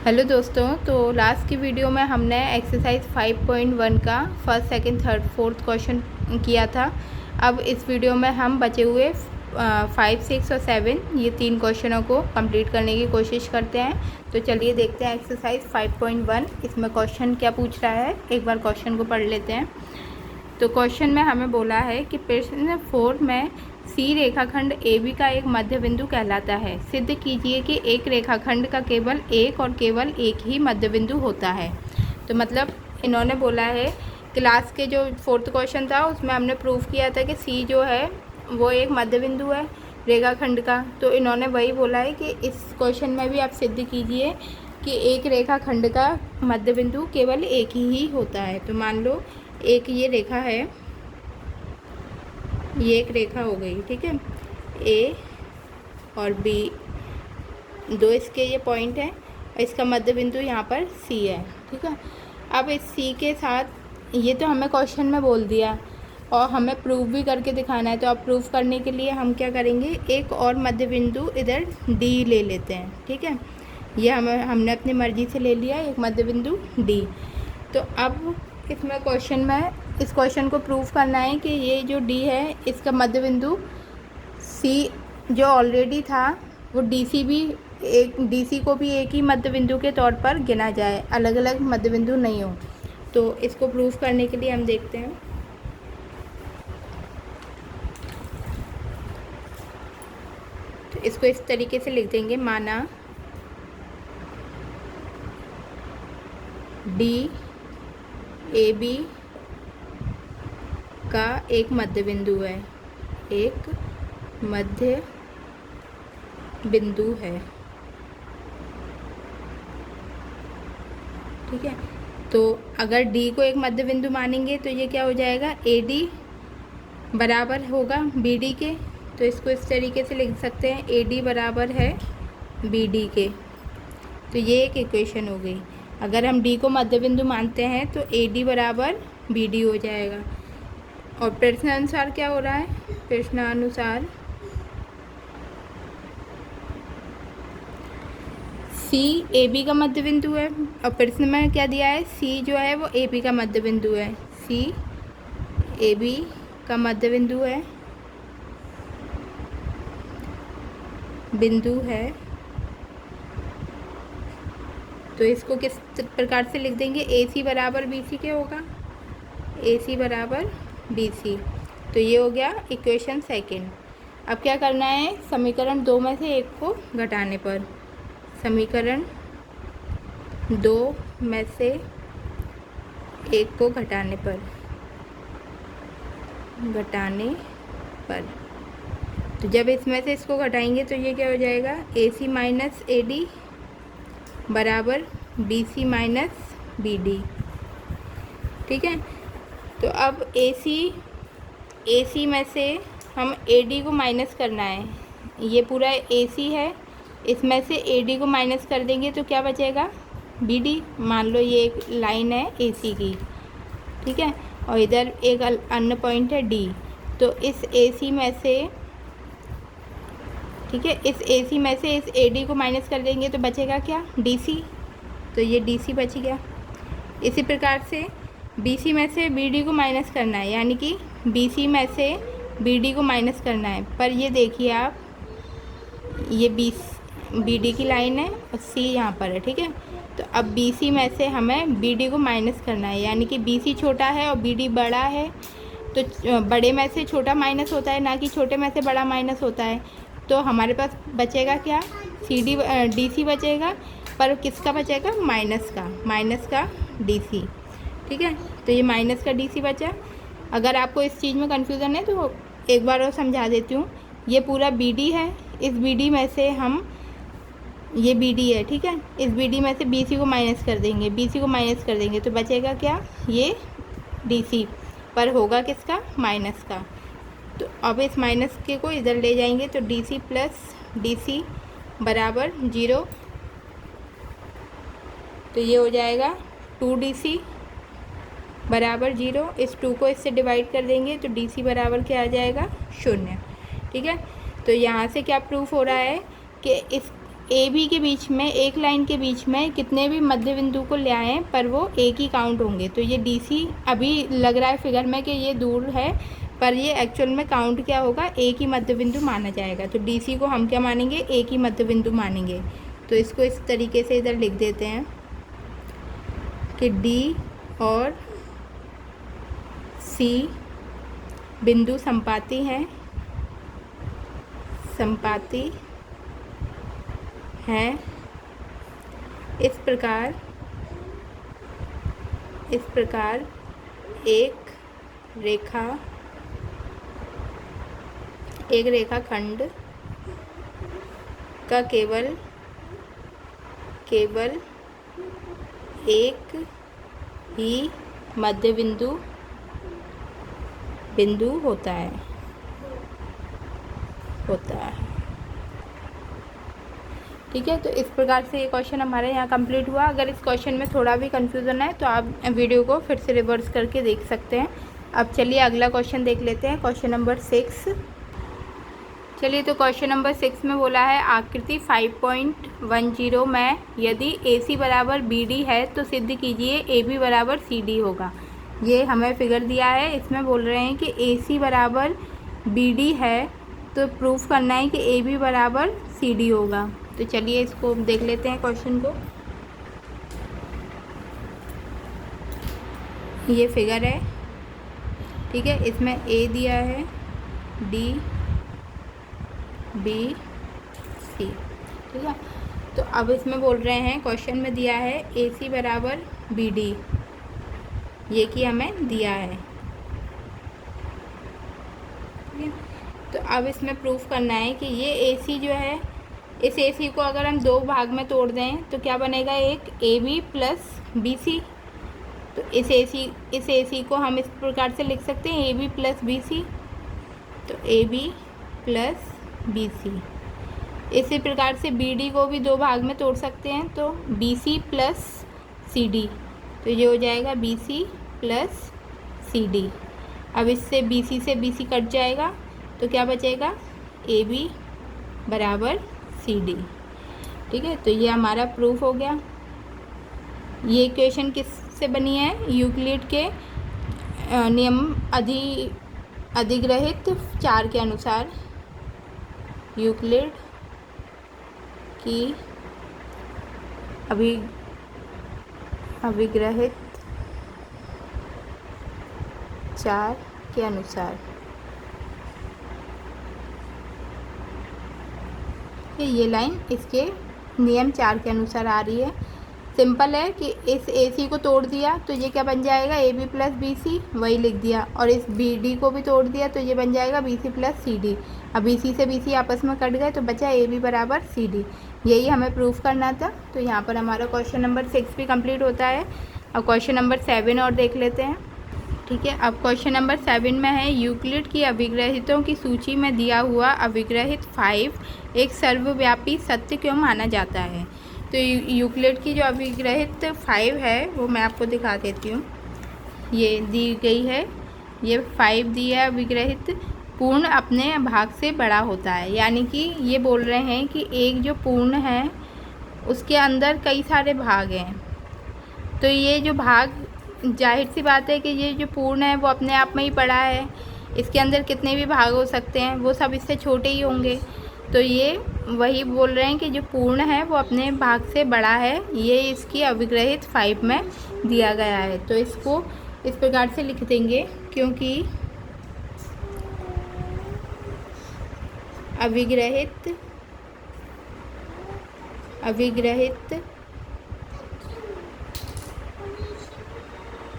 Hello दोस्तों, तो last की वीडियो में हमने एक्सरसाइज 5.1 का first, second, third, fourth question किया था। अब इस वीडियो में हम बचे हुए 5, 6 और 7 ये 3 क्वेश्चनों को कंप्लीट करने की कोशिश करते हैं। तो चलिए देखते हैं एक्सरसाइज 5.1 इसमें क्वेश्चन क्या पूछ रहा है। एक बार क्वेश्चन को पढ़ लेते हैं। तो क्वेश्चन में हमें बोला है कि प्रश्न 4 में सी रेखाखंड ए बी का एक मध्य बिंदु कहलाता है। सिद्ध कीजिए कि एक रेखाखंड का केवल एक और केवल एक ही मध्य बिंदु होता है। तो मतलब इन्होंने बोला है, क्लास के जो फोर्थ क्वेश्चन था उसमें हमने प्रूफ किया था कि सी जो है वो एक मध्य बिंदु है रेखाखंड का। तो इन्होंने वही बोला है कि इस क्वेश्चन में भी आप सिद्ध कीजिए कि एक रेखाखंड का मध्य बिंदु केवल एक ही होता है। तो मान लो एक ये रेखा है, ये एक रेखा हो गई, ठीक है, ए और बी दो इसके ये पॉइंट हैं, इसका मध्य बिंदु यहाँ पर सी है, ठीक है। अब इस सी के साथ ये तो हमें क्वेश्चन में बोल दिया और हमें प्रूफ भी करके दिखाना है। तो अब प्रूफ करने के लिए हम क्या करेंगे, एक और मध्य बिंदु इधर डी ले लेते हैं, ठीक है। ये हमने अपनी मर्ज़ी से ले लिया एक मध्य बिंदु डी। तो अब इसमें क्वेश्चन में इस क्वेश्चन को प्रूफ करना है कि ये जो डी है इसका मध्य बिंदु सी जो ऑलरेडी था वो डीसी भी डीसी को भी एक ही मध्य बिंदु के तौर पर गिना जाए, अलग अलग मध्य बिंदु नहीं हो। तो इसको प्रूफ करने के लिए हम देखते हैं। तो इसको इस तरीके से लिख देंगे, माना डी ए बी का एक मध्य बिंदु है, एक मध्य बिंदु है, ठीक है। तो अगर डी को एक मध्य बिंदु मानेंगे तो ये क्या हो जाएगा, ए डी बराबर होगा बी डी के। तो इसको इस तरीके से लिख सकते हैं, ए डी बराबर है बी डी के। तो ये एक इक्वेशन हो गई। अगर हम डी को मध्य बिंदु मानते हैं तो ए डी बराबर बी डी हो जाएगा। और प्रश्नानुसार क्या हो रहा है, प्रश्नानुसार सी ए बी का मध्य बिंदु है और प्रश्न में क्या दिया है, सी जो है वो ए बी का मध्य बिंदु है। सी ए बी का मध्य बिंदु है, तो इसको किस प्रकार से लिख देंगे, ए सी बराबर बी सी के होगा, ए सी बराबर बी सी। तो ये हो गया इक्वेशन सेकेंड। अब क्या करना है, समीकरण 2 में से एक को घटाने पर, समीकरण 2 में से एक को घटाने पर तो जब इसमें से इसको घटाएंगे तो ये क्या हो जाएगा, A C minus A D बराबर B C minus B D, ठीक है। तो अब ए सी में से हम ए डी को माइनस करना है। ये पूरा ए सी है, इसमें से ए डी को माइनस कर देंगे तो क्या बचेगा, बी डी। मान लो ये एक लाइन है ए सी की, ठीक है, और इधर एक अन्य पॉइंट है डी। तो इस ए सी में से, ठीक है, इस ए सी में से इस ए डी को माइनस कर देंगे तो बचेगा क्या, डी सी। तो ये डी सी बच गया। इसी प्रकार से बी सी में से बी डी को माइनस करना है, यानी कि बी सी में से बी डी को माइनस करना है। पर ये देखिए आप, ये बी डी की लाइन है और सी यहाँ पर है, ठीक है। तो अब बी सी में से हमें बी डी को माइनस करना है, यानी कि बी सी छोटा है और बी डी बड़ा है। तो बड़े में से छोटा माइनस होता है, ना कि छोटे में से बड़ा माइनस होता है। तो हमारे पास बचेगा क्या, सी डी डी सी बचेगा, पर किसका बचेगा, माइनस का डी सी, ठीक है। तो ये माइनस का डी सी बचा। अगर आपको इस चीज़ में कन्फ्यूज़न है तो एक बार और समझा देती हूँ। ये पूरा बी डी है, इस बी डी में से हम, ये बी डी है, ठीक है, इस बी डी में से बी सी को माइनस कर देंगे, तो बचेगा क्या, ये डी सी, पर होगा किसका, माइनस का। तो अब इस माइनस के को इधर ले जाएंगे तो D C plus D C बराबर 0। तो ये हो जाएगा 2DC बराबर 0। इस 2 को इससे डिवाइड कर देंगे तो DC बराबर क्या आ जाएगा, 0, ठीक है। तो यहाँ से क्या प्रूफ हो रहा है कि इस ए बी के बीच में, एक लाइन के बीच में कितने भी मध्य बिंदु को ले आएँ पर वो एक ही काउंट होंगे। तो ये डी सी अभी लग रहा है फिगर में कि ये दूर है, पर ये एक्चुअल में काउंट क्या होगा, एक ही मध्य बिंदु माना जाएगा। तो डी सी को हम क्या मानेंगे, एक ही मध्य बिंदु मानेंगे। तो इसको इस तरीके से इधर लिख देते हैं कि डी और सी बिंदु संपाती हैं, संपाती हैं। इस प्रकार एक रेखाखंड का केवल एक ही मध्य बिंदु होता है। ठीक है, तो इस प्रकार से ये क्वेश्चन हमारे यहाँ कंप्लीट हुआ। अगर इस क्वेश्चन में थोड़ा भी कन्फ्यूज़न है तो आप वीडियो को फिर से रिवर्स करके देख सकते हैं। अब चलिए अगला क्वेश्चन देख लेते हैं, क्वेश्चन नंबर 6। चलिए, तो क्वेश्चन नंबर 6 में बोला है आकृति 5.10 में यदि AC बराबर BD है तो सिद्ध कीजिए AB बराबर CD होगा। ये हमें फिगर दिया है, इसमें बोल रहे हैं कि AC बराबर BD है तो प्रूफ करना है कि AB बराबर CD होगा। तो चलिए इसको देख लेते हैं क्वेश्चन को। ये फिगर है, ठीक है, इसमें A दिया है, D, B, C, ठीक है। तो अब इसमें बोल रहे हैं, क्वेश्चन में दिया है AC बराबर BD, ये कि हमें दिया है, ठीक है। तो अब इसमें प्रूफ करना है कि ये AC जो है, इस AC को अगर हम दो भाग में तोड़ दें तो क्या बनेगा, एक AB प्लस BC। तो इस AC को हम इस प्रकार से लिख सकते हैं AB प्लस BC। तो AB प्लस BC। इसी प्रकार से BD को भी दो भाग में तोड़ सकते हैं, तो BC प्लस CD। तो ये हो जाएगा BC प्लस CD। अब इससे BC से BC कट जाएगा तो क्या बचेगा, AB बराबर CD, ठीक है। तो ये हमारा प्रूफ हो गया। ये इक्वेशन किससे बनी है, यूक्लिड के नियम अधिग्रहित 4 के अनुसार, यूक्लिड की अभिग्रहित 4 के अनुसार। ये लाइन इसके नियम 4 के अनुसार आ रही है। सिंपल है कि इस AC को तोड़ दिया तो ये क्या बन जाएगा, AB प्लस BC, वही लिख दिया। और इस BD को भी तोड़ दिया तो ये बन जाएगा BC प्लस CD। अब BC से BC आपस में कट गए तो बचा AB बराबर CD। यही हमें प्रूफ करना था। तो यहाँ पर हमारा क्वेश्चन नंबर 6 भी कंप्लीट होता है। अब क्वेश्चन नंबर 7 और देख लेते हैं, ठीक है। अब क्वेश्चन नंबर 7 में है यूक्लिड की अभिग्रहितों की सूची में दिया हुआ अभिग्रहित 5 एक सर्वव्यापी सत्य क्यों माना जाता है। तो यूक्लिड की जो अभिग्रहित 5 है वो मैं आपको दिखा देती हूँ। ये दी गई है, ये 5 दी है अभिग्रहित, पूर्ण अपने भाग से बड़ा होता है। यानी कि ये बोल रहे हैं कि एक जो पूर्ण है उसके अंदर कई सारे भाग हैं। तो ये जो भाग, जाहिर सी बात है कि ये जो पूर्ण है वो अपने आप में ही बड़ा है, इसके अंदर कितने भी भाग हो सकते हैं, वो सब इससे छोटे ही होंगे। तो ये वही बोल रहे हैं कि जो पूर्ण है वो अपने भाग से बड़ा है, ये इसकी अभिग्रहित 5 में दिया गया है। तो इसको इस प्रकार से लिख देंगे, क्योंकि अभिग्रहित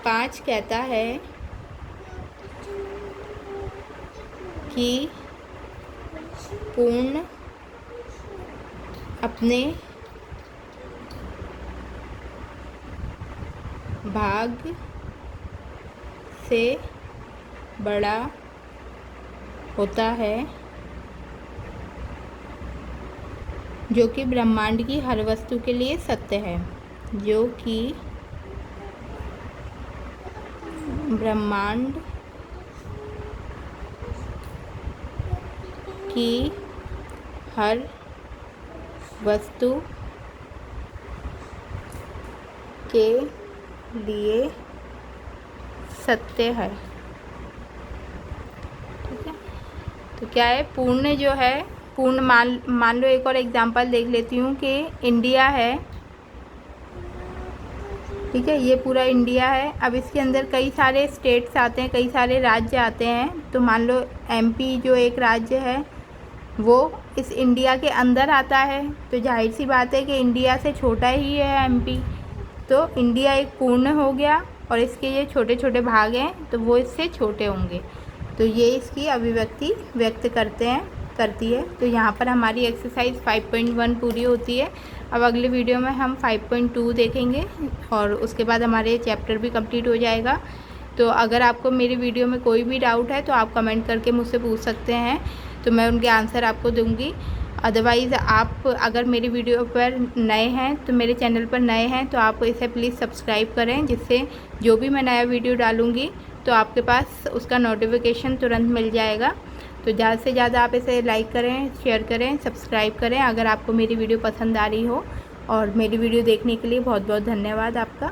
5 कहता है कि पूर्ण अपने भाग से बड़ा होता है, जो कि ब्रह्मांड की हर वस्तु के लिए सत्य है, जो कि ब्रह्मांड की हर वस्तु के लिए सत्य है। ठीक है, तो क्या है, पूर्ण जो है, पूर्ण मान लो एक और एग्जांपल देख लेती हूँ कि इंडिया है। ठीक है, ये पूरा इंडिया है। अब इसके अंदर कई सारे स्टेट्स आते हैं, कई सारे राज्य आते हैं। तो मान लो एमपी जो एक राज्य है वो इस इंडिया के अंदर आता है, तो जाहिर सी बात है कि इंडिया से छोटा ही है एमपी। तो इंडिया एक पूर्ण हो गया और इसके ये छोटे छोटे भाग हैं तो वो इससे छोटे होंगे। तो ये इसकी अभिव्यक्ति व्यक्त करती है। तो यहाँ पर हमारी एक्सरसाइज 5.1 पूरी होती है। अब अगले वीडियो में हम 5.2 देखेंगे और उसके बाद हमारे चैप्टर भी कंप्लीट हो जाएगा। तो अगर आपको मेरी वीडियो में कोई भी डाउट है तो आप कमेंट करके मुझसे पूछ सकते हैं, तो मैं उनके आंसर आपको दूंगी। अदरवाइज़ आप अगर मेरी वीडियो पर नए हैं, तो मेरे चैनल पर नए हैं, तो आप इसे प्लीज़ सब्सक्राइब करें, जिससे जो भी मैं नया वीडियो डालूँगी तो आपके पास उसका नोटिफिकेशन तुरंत मिल जाएगा। तो ज़्यादा से ज़्यादा आप इसे लाइक करें, शेयर करें, सब्सक्राइब करें अगर आपको मेरी वीडियो पसंद आ रही हो। और मेरी वीडियो देखने के लिए बहुत बहुत धन्यवाद आपका।